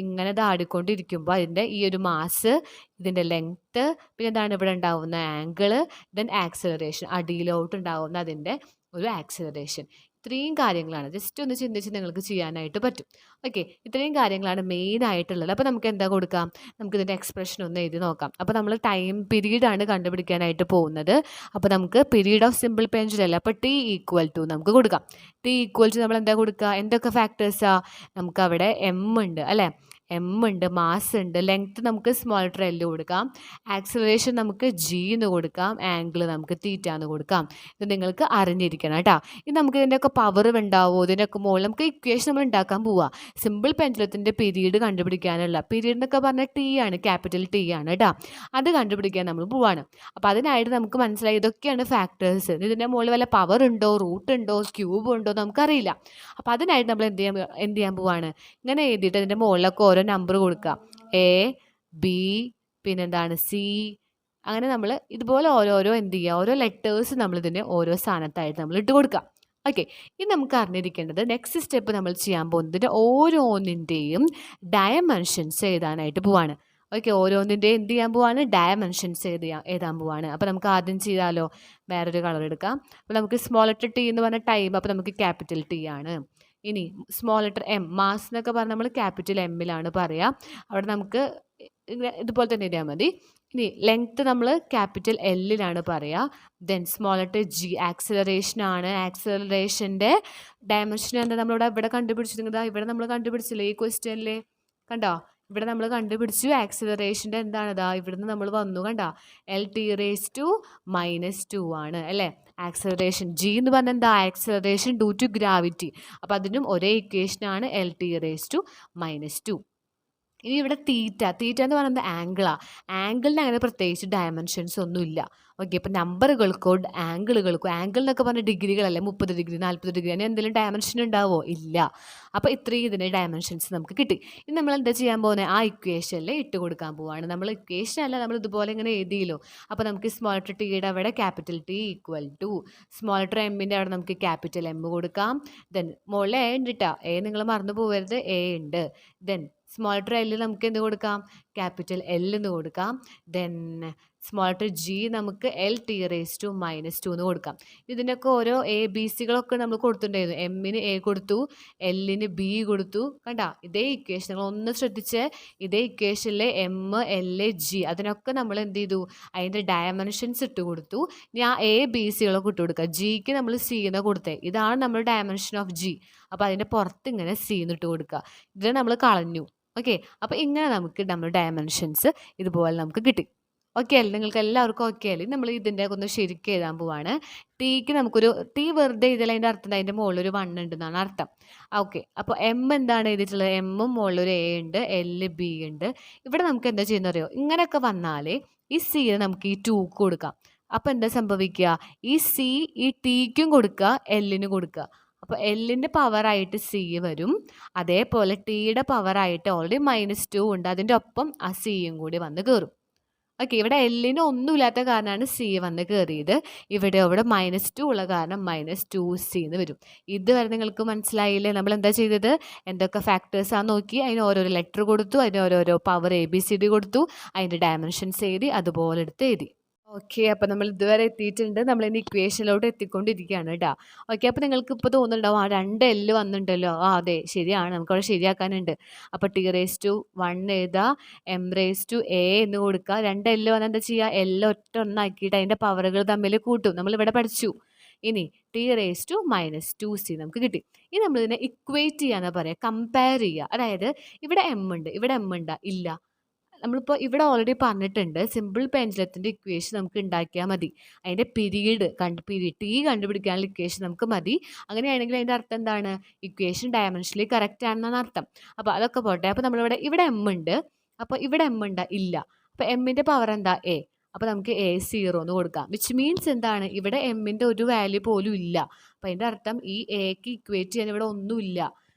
ഇങ്ങനെ ആടിക്കൊണ്ടിരിക്കുമ്പോൾ അതിൻ്റെ ഈ ഒരു മാസ്, ഇതിൻ്റെ ലെങ്ത്ത്, പിന്നെ എന്താണ് ഇവിടെ ഉണ്ടാവുന്ന ആംഗിള്, ദെൻ ആക്സലറേഷൻ, അടിയിലോട്ട് ഉണ്ടാവുന്ന അതിൻ്റെ ഒരു ആക്സലറേഷൻ. ഇത്രയും കാര്യങ്ങളാണ്. ജസ്റ്റ് ഒന്ന് ചിന്തിച്ച് നിങ്ങൾക്ക് ചെയ്യാനായിട്ട് പറ്റും. ഓക്കെ, ഇത്രയും കാര്യങ്ങളാണ് മെയിൻ ആയിട്ടുള്ളത്. അപ്പോൾ നമുക്ക് എന്താ കൊടുക്കാം? നമുക്കിതിൻ്റെ എക്സ്പ്രഷൻ ഒന്ന് എഴുതി നോക്കാം. അപ്പോൾ നമ്മൾ ടൈം പീരീഡാണ് കണ്ടുപിടിക്കാനായിട്ട് പോകുന്നത്. അപ്പോൾ നമുക്ക് പീരീഡ് ഓഫ് സിമ്പിൾ പെൻഡുലം അല്ല, അപ്പോൾ T=, നമുക്ക് കൊടുക്കാം. T= നമ്മൾ എന്താ കൊടുക്കുക? എന്തൊക്കെ ഫാക്ടേഴ്സാണ്? നമുക്ക് അവിടെ M ഉണ്ട് അല്ലേ, M ഉണ്ട്, മാസ് ഉണ്ട്, ലെങ്ത്ത് നമുക്ക് സ്മോൾ L കൊടുക്കാം, ആക്സലറേഷൻ നമുക്ക് G എന്ന് കൊടുക്കാം, ആംഗിൾ നമുക്ക് θ എന്ന് കൊടുക്കാം. ഇത് നിങ്ങൾക്ക് അറിഞ്ഞിരിക്കണം കേട്ടോ. ഇത് നമുക്ക് ഇതിൻ്റെയൊക്കെ പവർ ഉണ്ടാവുമോ, ഇതിൻ്റെയൊക്കെ മുകളിൽ നമുക്ക് ഇക്വേഷൻ നമ്മൾ ഉണ്ടാക്കാൻ പോവുക. സിമ്പിൾ പെൻഡുലത്തിൻ്റെ പീരീഡ് കണ്ടുപിടിക്കാനുള്ള, പീരീഡ് എന്നൊക്കെ പറഞ്ഞാൽ T ആണ്, ക്യാപിറ്റൽ T ആണ് കേട്ടോ. അത് കണ്ടുപിടിക്കാൻ നമ്മൾ പോവാണ്. അപ്പോൾ അതിനായിട്ട് നമുക്ക് മനസ്സിലായി ഇതൊക്കെയാണ് ഫാക്ടേഴ്സ്. ഇതിൻ്റെ മുകളിൽ വല്ല പവർ ഉണ്ടോ, റൂട്ട് ഉണ്ടോ, ക്യൂബ് ഉണ്ടോ നമുക്കറിയില്ല. അപ്പോൾ അതിനായിട്ട് നമ്മൾ എന്ത് ചെയ്യാൻ പോവാണ്? ഇങ്ങനെ എഴുതിയിട്ട് അതിൻ്റെ മുകളിലൊക്കെ ഓരോ നമ്പർ കൊടുക്കുക. A, B, പിന്നെന്താണ് C, അങ്ങനെ നമ്മൾ ഇതുപോലെ ഓരോരോ എന്ത് ചെയ്യുക? ഓരോ ലെറ്റേഴ്സ് നമ്മളിതിൻ്റെ ഓരോ സ്ഥാനത്തായിട്ട് നമ്മൾ ഇട്ട് കൊടുക്കുക. ഓക്കെ, ഇത് നമുക്ക് അറിഞ്ഞിരിക്കേണ്ടത് നെക്സ്റ്റ് സ്റ്റെപ്പ് നമ്മൾ ചെയ്യാൻ പോകുന്നതിൻ്റെ ഓരോന്നിൻ്റെയും ഡയമെൻഷൻസ് എഴുതാനായിട്ട് പോവാണ്. ഓക്കെ, ഓരോന്നിൻ്റെയും എന്ത് ചെയ്യാൻ പോവാണ്? ഡയമെൻഷൻസ് എഴുതാൻ പോവാണ്. അപ്പോൾ നമുക്ക് ആദ്യം ചെയ്താലോ, വേറൊരു കളർ എടുക്കാം. അപ്പോൾ നമുക്ക് സ്മോൾ ലെറ്റർ T എന്ന് പറഞ്ഞ ടൈം, അപ്പോൾ നമുക്ക് ക്യാപിറ്റൽ T ആണ്. ഇനി സ്മോൾ ലെറ്റർ M, മാസ് എന്നൊക്കെ പറഞ്ഞാൽ നമ്മൾ ക്യാപിറ്റൽ M-ലാണ് പറയുക. അവിടെ നമുക്ക് ഇതുപോലെ തന്നെ എഴുതിയാൽ മതി. ഇനി ലെങ്ത്ത് നമ്മൾ ക്യാപിറ്റൽ L-ലാണ് പറയുക. Then small letter G, acceleration ആണ്. ആക്സലറേഷൻ്റെ ഡയമെൻഷൻ എന്താ ഇവിടെ കണ്ടുപിടിച്ചിരുന്നത്? ഇവിടെ നമ്മൾ കണ്ടുപിടിച്ചില്ലേ ഈ ക്വസ്റ്റ്യനിൽ? കണ്ടോ, ഇവിടെ നമ്മൾ കണ്ടുപിടിച്ചു ആക്സലറേഷൻ്റെ എന്താണിതാ, ഇവിടുന്ന് നമ്മൾ വന്നു കണ്ടോ, L(T)−2 ആണ് അല്ലേ. ആക്സലറേഷൻ G എന്ന് പറഞ്ഞാൽ എന്താ? Acceleration due to gravity. അപ്പോൾ അതിനും ഒരേ ഇക്വേഷനാണ് L(T)−2. ഇനി ഇവിടെ തീറ്റ എന്ന് പറയുന്നത് ആംഗിളാണ്. ആംഗിളിന് അങ്ങനെ പ്രത്യേകിച്ച് ഡയമെൻഷൻസ് ഒന്നുമില്ല. ഓക്കെ, ഇപ്പം നമ്പറുകൾക്കോ ആംഗിളുകൾക്കോ, ആംഗിൾ എന്നൊക്കെ പറഞ്ഞാൽ ഡിഗ്രികളല്ലേ, 30 ഡിഗ്രി 40 ഡിഗ്രി അങ്ങനെ എന്തെങ്കിലും ഡയമെൻഷൻ ഉണ്ടാവോ? ഇല്ല. അപ്പോൾ ഇത്രയും ഇതിൻ്റെ ഡയമെൻഷൻസ് നമുക്ക് കിട്ടി. ഇനി നമ്മൾ എന്താ ചെയ്യാൻ പോകുന്നത്? ആ ഇക്വേഷനിൽ ഇട്ട് കൊടുക്കാൻ പോവുകയാണ്. നമ്മൾ ഇക്വേഷൻ അല്ല, നമ്മൾ ഇതുപോലെ ഇങ്ങനെ എഴുതിയല്ലോ. അപ്പോൾ നമുക്ക് സ്മോൾ ലെറ്റർ ടിയുടെ അവിടെ capital T equal to small letter എമ്മിൻ്റെ അവിടെ നമുക്ക് ക്യാപിറ്റൽ എം കൊടുക്കാം. ദെൻ മുകളിൽ എ ഉണ്ട് കേട്ടോ, എ നിങ്ങൾ മറന്നു പോകരുത്, എ ഉണ്ട്. ദെൻ സ്മോൾ ലെറ്റർ എല്ലിൽ നമുക്ക് എന്ത് കൊടുക്കാം? ക്യാപിറ്റൽ എൽ എന്ന് കൊടുക്കാം. ദെൻ സ്മോൾ ലെറ്റർ ജി നമുക്ക് എൽ ടി റേസ് ടു -2 എന്ന് കൊടുക്കാം. ഇതിൻ്റെയൊക്കെ ഓരോ എ ബി സികളൊക്കെ നമ്മൾ കൊടുത്തിട്ടുണ്ടായിരുന്നു. എമ്മിന് എ കൊടുത്തു, എല്ലിന് ബി കൊടുത്തു. കണ്ട ഇതേ ഇക്വേഷൻ നിങ്ങൾ ഒന്ന് ശ്രദ്ധിച്ച്, ഇതേ ഇക്വേഷനിലെ എം എൽ ജി അതിനൊക്കെ നമ്മൾ എന്ത് ചെയ്തു? അതിൻ്റെ ഡയമെൻഷൻസ് ഇട്ട് കൊടുത്തു. ഇനി ആ എ ബി സികളൊക്കെ ഇട്ട് കൊടുക്കുക. ജിക്ക് നമ്മൾ സി എന്ന് കൊടുത്തേ, ഇതാണ് നമ്മുടെ ഡയമെൻഷൻ ഓഫ് ജി. അപ്പോൾ അതിൻ്റെ പുറത്ത് ഇങ്ങനെ സി എന്ന് ഇട്ട് കൊടുക്കുക. ഇത് നമ്മൾ കളഞ്ഞു. ഓക്കെ, അപ്പോൾ ഇങ്ങനെ നമുക്ക് നമ്മുടെ ഡയമെൻഷൻസ് ഇതുപോലെ നമുക്ക് കിട്ടി. ഓക്കെ അല്ലേ? നിങ്ങൾക്ക് എല്ലാവർക്കും ഓക്കെ അല്ലേ? നമ്മൾ ഇതിൻ്റെ ഒന്ന് ശരിക്കും എഴുതാൻ പോവാണ്. ടിക്ക് നമുക്കൊരു ടി വെറുതെ എഴുതിയാൽ അതിൻ്റെ അർത്ഥം അതിൻ്റെ മുകളിലൊരു 1 ഉണ്ടെന്നാണ് അർത്ഥം. ഓക്കെ, അപ്പോൾ എം എന്താണ് എഴുതിയിട്ടുള്ളത്? എമ്മും മുകളിലൊരു എ ഉണ്ട്, എല്ല് ബി ഉണ്ട്. ഇവിടെ നമുക്ക് എന്താ ചെയ്യുന്നത് അറിയോ? ഇങ്ങനെയൊക്കെ വന്നാലേ ഈ സിയെ നമുക്ക് ഈ 2 കൊടുക്കാം. അപ്പോൾ എന്താ സംഭവിക്കുക? ഈ സി ഈ ടിക്കും കൊടുക്കുക, എല്ലിന് കൊടുക്കുക. അപ്പോൾ എല്ലിൻ്റെ പവറായിട്ട് സി വരും. അതേപോലെ ടിയുടെ പവറായിട്ട് ഓൾറെഡി -2 ഉണ്ട്, അതിൻ്റെ ഒപ്പം ആ സിയും കൂടി വന്ന് കയറും. ഓക്കെ, ഇവിടെ എല്ലിന് ഒന്നുമില്ലാത്ത കാരണമാണ് സി വന്ന് കയറിയത്. ഇവിടെ -2 ഉള്ള കാരണം -2c എന്ന് വരും. ഇതുവരെ നിങ്ങൾക്ക് മനസ്സിലായില്ലേ? നമ്മൾ എന്താ ചെയ്തത്? എന്തൊക്കെ ഫാക്ടേഴ്സാണ് നോക്കി, അതിന് ഓരോരോ ലെറ്റർ കൊടുത്തു, അതിന് ഓരോരോ പവർ ABCD കൊടുത്തു, അതിൻ്റെ ഡയമെൻഷൻസ് എഴുതി, അതുപോലെ എടുത്ത് എഴുതി. ഓക്കെ, അപ്പോൾ നമ്മൾ ഇതുവരെ എത്തിയിട്ടുണ്ട്. നമ്മളിനി ഇക്വേഷനിലോട്ട് എത്തിക്കൊണ്ടിരിക്കുകയാണ് കേട്ടോ. ഓക്കെ, അപ്പോൾ നിങ്ങൾക്ക് ഇപ്പോൾ തോന്നുന്നുണ്ടാവും ആ 2 എല്ല് വന്നിട്ടുണ്ടല്ലോ. അതെ ശരിയാണ്, നമുക്കവിടെ ശരിയാക്കാനുണ്ട്. അപ്പോൾ ടി റേസ് ടു 1 എഴുതുക, എം റേസ് ടു എ എന്ന് കൊടുക്കുക. 2 എല്ല് വന്നാൽ എന്താ ചെയ്യുക? എല്ലാം ഒറ്റ ഒന്നാക്കിയിട്ട് അതിൻ്റെ പവറുകൾ തമ്മിൽ കൂട്ടും. നമ്മളിവിടെ പഠിച്ചു. ഇനി ടി റേസ് ടു -2c നമുക്ക് കിട്ടി. ഇനി നമ്മളിതിനെ ഇക്വേറ്റ് ചെയ്യാന്ന് പറയാം, കമ്പയർ ചെയ്യുക. അതായത് ഇവിടെ എം ഉണ്ട്, ഇവിടെ എം ഉണ്ടാ ഇല്ല. നമ്മളിപ്പോൾ ഇവിടെ ഓൾറെഡി പറഞ്ഞിട്ടുണ്ട്, സിമ്പിൾ പെൻഡുലത്തിൻ്റെ ഇക്വേഷൻ നമുക്ക് ഉണ്ടാക്കിയാൽ മതി. അതിൻ്റെ പീരീഡ് ടി കണ്ടുപിടിക്കാനുള്ള ഇക്വേഷൻ നമുക്ക് മതി. അങ്ങനെയാണെങ്കിൽ അതിൻ്റെ അർത്ഥം എന്താണ്? ഇക്വേഷൻ ഡയമെൻഷനലി കറക്റ്റ് ആണെന്നാണ് അർത്ഥം. അപ്പോൾ അതൊക്കെ പോട്ടെ. അപ്പോൾ ഇവിടെ എം ഉണ്ട്, അപ്പോൾ ഇവിടെ എം ഉണ്ട് ഇല്ല. അപ്പോൾ എമ്മിൻ്റെ പവർ എന്താ? എ. അപ്പോൾ നമുക്ക് A0 എന്ന് കൊടുക്കാം. വിച്ച് മീൻസ് എന്താണ്? ഇവിടെ എമ്മിൻ്റെ ഒരു വാല്യൂ പോലും ഇല്ല. അപ്പോൾ അതിൻ്റെ അർത്ഥം ഈ എക്ക് ഇക്വേറ്റ് ചെയ്യാൻ ഇവിടെ ഒന്നുമില്ല.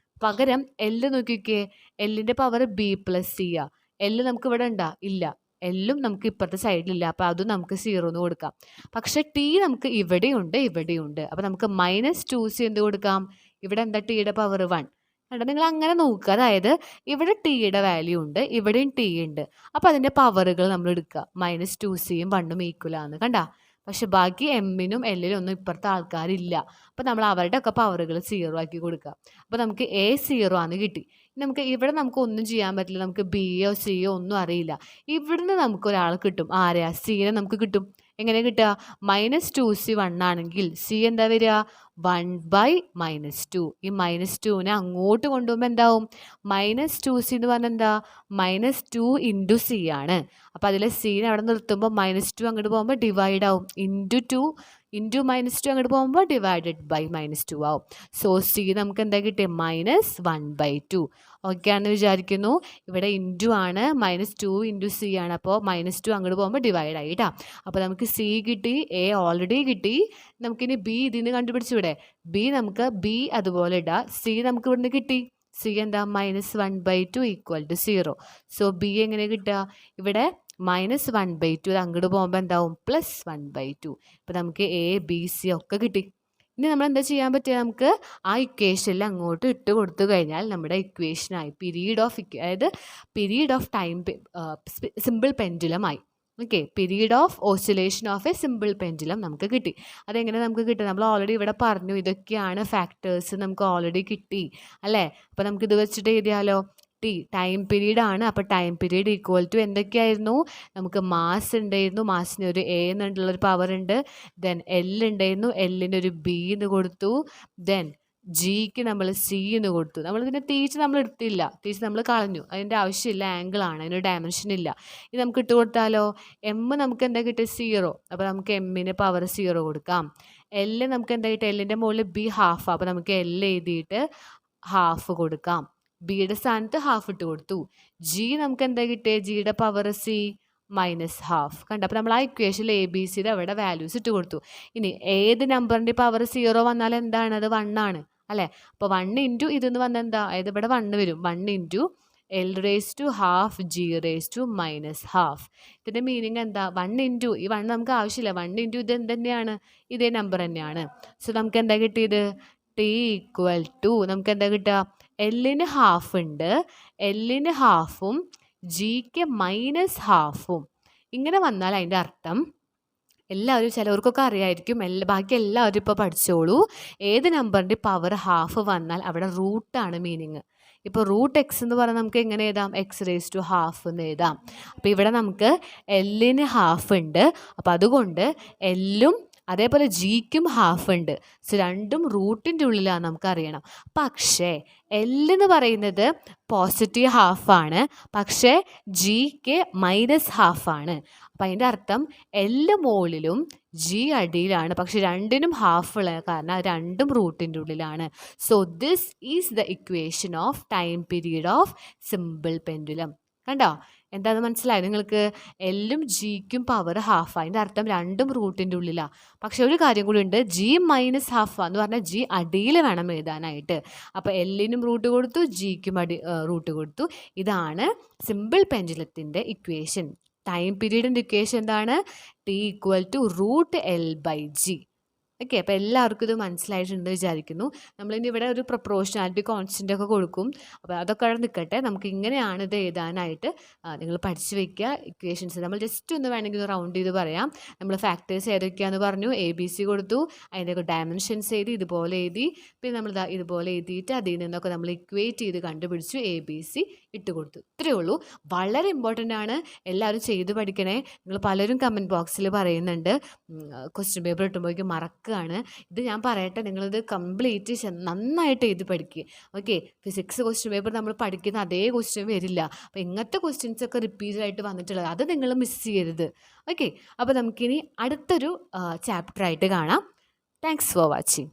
പകരം എല്ല് നോക്കിക്കേ, എല്ലിൻ്റെ പവർ B+C ആ. എല്ല് നമുക്ക് ഇവിടെ ഉണ്ടാ ഇല്ല. എല്ലും നമുക്ക് ഇപ്പുറത്തെ സൈഡിലില്ല. അപ്പോൾ അതും നമുക്ക് 0 എന്ന് കൊടുക്കാം. പക്ഷേ ടി നമുക്ക് ഇവിടെയുണ്ട്, ഇവിടെയുണ്ട്. അപ്പോൾ നമുക്ക് -2c എന്ത് കൊടുക്കാം? ഇവിടെ എന്താ? ടിയുടെ പവർ 1. കണ്ടോ? നിങ്ങൾ അങ്ങനെ നോക്കുക. അതായത് ഇവിടെ ടിയുടെ വാല്യൂ ഉണ്ട്, ഇവിടെയും ടി ഉണ്ട്. അപ്പോൾ അതിൻ്റെ പവറുകൾ നമ്മൾ എടുക്കുക. -2cയും 1ഉം ഈക്വലാന്ന് കണ്ട. പക്ഷെ ബാക്കി എമ്മിനും എല്ലിനും ഒന്നും ഇപ്പുറത്തെ ആൾക്കാരില്ല. അപ്പോൾ നമ്മൾ അവരുടെ ഒക്കെ പവറുകൾ 0 ആക്കി കൊടുക്കുക. അപ്പോൾ നമുക്ക് A0 ആണെന്ന് കിട്ടി. നമുക്ക് ഇവിടെ നമുക്ക് ഒന്നും ചെയ്യാൻ പറ്റില്ല. നമുക്ക് ബിയോ സിയോ ഒന്നും അറിയില്ല. ഇവിടുന്ന് നമുക്ക് ഒരാൾ കിട്ടും. ആരെയാ? സീനെ നമുക്ക് കിട്ടും. എങ്ങനെ കിട്ടുക? -2c 1 ആണെങ്കിൽ സി എന്താ വരിക? 1/-2. ഈ -2നെ അങ്ങോട്ട് കൊണ്ടുപോകുമ്പോൾ എന്താവും? -2c എന്ന് പറഞ്ഞാൽ എന്താ? -2 × c ആണ്. അപ്പോൾ അതിലെ സീനെ അവിടെ നിർത്തുമ്പോൾ -2 അങ്ങോട്ട് പോകുമ്പോൾ ഡിവൈഡ് ആവും. × 2 -2 അങ്ങോട്ട് പോകുമ്പോൾ /-2 ആവും. സോ സി നമുക്ക് എന്താ കിട്ടിയത്? -1/2. ഓക്കെ ആണെന്ന് വിചാരിക്കുന്നു. ഇവിടെ ഇൻറ്റു ആണ്, -2 × c ആണ്. അപ്പോൾ -2 അങ്ങോട്ട് പോകുമ്പോൾ ഡിവൈഡ് ആയി കേട്ടോ. അപ്പോൾ നമുക്ക് സി കിട്ടി, എ ഓൾറെഡി കിട്ടി. നമുക്കിനി ബി ഇതിൽ നിന്ന് കണ്ടുപിടിച്ചൂടെ? നമുക്ക് ബി അതുപോലെ ഇടാം. സി നമുക്ക് ഇവിടുന്ന് കിട്ടി. സി എന്താ? -1/2 = 0. സോ ബി എങ്ങനെ കിട്ടുക? ഇവിടെ -1/2 അങ്ങോട്ട് പോകുമ്പോൾ എന്താവും? +1/2. ഇപ്പോൾ നമുക്ക് എ ബി സി ഒക്കെ കിട്ടി. ഇനി നമ്മൾ എന്താ ചെയ്യാൻ പറ്റുക? നമുക്ക് ആ ഇക്വേഷനിൽ അങ്ങോട്ട് ഇട്ട് കൊടുത്തു കഴിഞ്ഞാൽ നമ്മുടെ ഇക്വേഷനായി. പീരീഡ് ഓഫ് ടൈം സിമ്പിൾ പെൻഡുലമായി. Okay, period of oscillation of a simple pendulum നമുക്ക് കിട്ടി. അതെങ്ങനെ നമുക്ക് കിട്ടും? നമ്മൾ ഓൾറെഡി ഇവിടെ പറഞ്ഞു, ഇതൊക്കെയാണ് ഫാക്ടേഴ്സ്. നമുക്ക് ഓൾറെഡി കിട്ടി അല്ലേ? അപ്പോൾ നമുക്കിത് വെച്ചിട്ട് എഴുതിയാലോ? ടൈം പീരീഡ് ആണ്. അപ്പോൾ ടൈം പീരീഡ് ഈക്വൽ ടു എന്തൊക്കെയായിരുന്നു? നമുക്ക് മാസ് ഉണ്ടായിരുന്നു, മാസിന് ഒരു എ എന്നുള്ളൊരു പവർ ഉണ്ട്. ദെൻ എൽ ഉണ്ടായിരുന്നു, എല്ലിന് ഒരു ബി എന്ന് കൊടുത്തു. ദെൻ ജിക്ക് നമ്മൾ സി എന്ന് കൊടുത്തു. നമ്മളിതിനെ തിരിച്ച് നമ്മൾ എടുത്തില്ല, തിരിച്ച് നമ്മൾ കളഞ്ഞു. അതിൻ്റെ ആവശ്യമില്ല, ആംഗിളാണ്, അതിനൊരു ഡയമെൻഷൻ ഇല്ല. ഇത് നമുക്ക് ഇട്ട് കൊടുത്താലോ? എം നമുക്ക് എന്താ കിട്ടുക? 0. അപ്പോൾ നമുക്ക് എമ്മിന് പവർ 0 കൊടുക്കാം. എല്ല് നമുക്ക് എന്താ കിട്ടുക? എല്ലിൻ്റെ മുകളിൽ B ½ അപ്പോൾ നമുക്ക് എൽ എഴുതിയിട്ട് ½ കൊടുക്കാം. ബിയുടെ സ്ഥാനത്ത് ഹാഫ് ഇട്ട് കൊടുത്തു. ജി നമുക്ക് എന്താ കിട്ടിയത്? ജിയുടെ പവർ സി മൈനസ് ഹാഫ്. കണ്ടോ? അപ്പോൾ നമ്മൾ ആ ഇക്വേഷനിൽ എ ബി സിയുടെ അവിടെ വാല്യൂസ് ഇട്ട് കൊടുത്തു. ഇനി ഏത് നമ്പറിൻ്റെ പവർ 0 വന്നാൽ എന്താണ്? അത് 1 ആണ് അല്ലേ? അപ്പോൾ 1 ഇൻറ്റു ഇതെന്ന് വന്നാൽ എന്താ? അതായത് ഇവിടെ 1 വരും. 1 into L raise to half g raise to minus half. ഇതിൻ്റെ മീനിങ് എന്താ? 1 ഇൻറ്റു ഈ 1 നമുക്ക് ആവശ്യമില്ല. 1 ഇൻറ്റു ഇത് എന്ത് തന്നെയാണ്? ഇതേ നമ്പർ തന്നെയാണ്. സോ നമുക്ക് എന്താ കിട്ടിയത്? ടി ഈക്വൽ ടു നമുക്ക് എന്താ കിട്ടുക? എല്ലിന് ഹാഫ് ഉണ്ട്, എല്ലിന് ഹാഫും ജിക്ക് മൈനസ് ഹാഫും. ഇങ്ങനെ വന്നാൽ അതിൻ്റെ അർത്ഥം എല്ലാവരും, ചിലവർക്കൊക്കെ അറിയായിരിക്കും, ബാക്കി എല്ലാവരും ഇപ്പോൾ പഠിച്ചോളൂ. ഏത് നമ്പറിൻ്റെ പവർ ഹാഫ് വന്നാൽ അവിടെ റൂട്ടാണ് മീനിങ്. ഇപ്പോൾ റൂട്ട് എക്സ് എന്ന് പറഞ്ഞാൽ നമുക്ക് എങ്ങനെ എഴുതാം? എക്സ് റേസ് ടു ഹാഫ് എന്ന് എഴുതാം. അപ്പോൾ ഇവിടെ നമുക്ക് എല്ലിന് ഹാഫ് ഉണ്ട്, അപ്പോൾ അതുകൊണ്ട് എല്ലും അതേപോലെ ജിക്കും ഹാഫ് ഉണ്ട്. സോ രണ്ടും റൂട്ടിൻ്റെ ഉള്ളിലാണ് നമുക്കറിയണം. പക്ഷേ എല്ലെന്ന് പറയുന്നത് പോസിറ്റീവ് ഹാഫാണ്, പക്ഷേ ജിക്ക് മൈനസ് ഹാഫാണ്. അപ്പം അതിൻ്റെ അർത്ഥം എല്ല് മുകളിലും ജി അടിയിലാണ്, പക്ഷെ രണ്ടിനും ഹാഫ് ഉള്ള കാരണം അത് രണ്ടും റൂട്ടിൻ്റെ ഉള്ളിലാണ്. So this is the equation of time period of simple pendulum. കണ്ടോ? എന്താണെന്ന് മനസ്സിലായി നിങ്ങൾക്ക്? എല്ലും ജിക്കും പവർ ഹാഫ്, അതിൻ്റെ അർത്ഥം രണ്ടും റൂട്ടിൻ്റെ ഉള്ളിലാണ്. പക്ഷെ ഒരു കാര്യം കൂടി ഉണ്ട്, ജി മൈനസ് ഹാഫ് എന്ന് പറഞ്ഞാൽ ജി അടിയിൽ വേണം എഴുതാനായിട്ട്. അപ്പോൾ എല്ലിനും റൂട്ട് കൊടുത്തു, ജിക്കും റൂട്ട് കൊടുത്തു. ഇതാണ് സിമ്പിൾ പെൻഡുലത്തിൻ്റെ ഇക്വേഷൻ. ടൈം പീരീഡിൻ്റെ ഇക്വേഷൻ എന്താണ്? T equal to root L by g. Okay, അപ്പോൾ എല്ലാവർക്കും ഇത് മനസ്സിലായിട്ടുണ്ട് വിചാരിക്കുന്നു. നമ്മളിനി ഇവിടെ ഒരു പ്രൊപ്പോർഷണാലിറ്റി കോൺസ്റ്റൻ്റ് ഒക്കെ കൊടുക്കും. അപ്പോൾ അതൊക്കെ അവിടെ നിൽക്കട്ടെ. നമുക്ക് ഇങ്ങനെയാണ് ഇത് എഴുതാനായിട്ട് നിങ്ങൾ പഠിച്ചു വയ്ക്കുക ഇക്വേഷൻസ്. നമ്മൾ ജസ്റ്റ് ഒന്ന് വേണമെങ്കിൽ റൗണ്ട് ചെയ്ത് പറയാം. നമ്മൾ ഫാക്ടേഴ്സ് ഏതൊക്കെയാണെന്ന് പറഞ്ഞു, എ ബി സി കൊടുത്തു, അതിൻ്റെ ഡയമെൻഷൻസ് എഴുതി, ഇതുപോലെ എഴുതി. പിന്നെ നമ്മൾ ഇതുപോലെ എഴുതിയിട്ട് അതിൽ നിന്നൊക്കെ നമ്മൾ ഇക്വേറ്റ് ചെയ്ത് കണ്ടുപിടിച്ചു, എ ബി സി ഇട്ട് കൊടുത്തു. ഇത്രയേ ഉള്ളൂ. വളരെ ഇമ്പോർട്ടൻ്റ് ആണ്, എല്ലാവരും ചെയ്ത് പഠിക്കണേ. നിങ്ങൾ പലരും കമൻറ്റ് ബോക്സിൽ പറയുന്നുണ്ട് ക്വസ്റ്റ്യൻ പേപ്പർ ഇട്ടുമ്പോഴേക്കും മറക്കുകയാണ്. ഇത് ഞാൻ പറയട്ടെ, നിങ്ങളിത് കംപ്ലീറ്റ് നന്നായിട്ട് എഴുതി പഠിക്കുക. ഓക്കെ, ഫിസിക്സ് ക്വസ്റ്റ്യൻ പേപ്പർ നമ്മൾ പഠിക്കുന്ന അതേ ക്വസ്റ്റ്യൻ വരില്ല. അപ്പോൾ ഇങ്ങനത്തെ ക്വസ്റ്റ്യൻസ് ഒക്കെ റിപ്പീറ്റഡ് ആയിട്ട് വന്നിട്ടുള്ളത്, അത് നിങ്ങൾ മിസ് ചെയ്യരുത്. ഓക്കെ, അപ്പോൾ നമുക്കിനി അടുത്തൊരു ചാപ്റ്ററായിട്ട് കാണാം. Thanks for watching.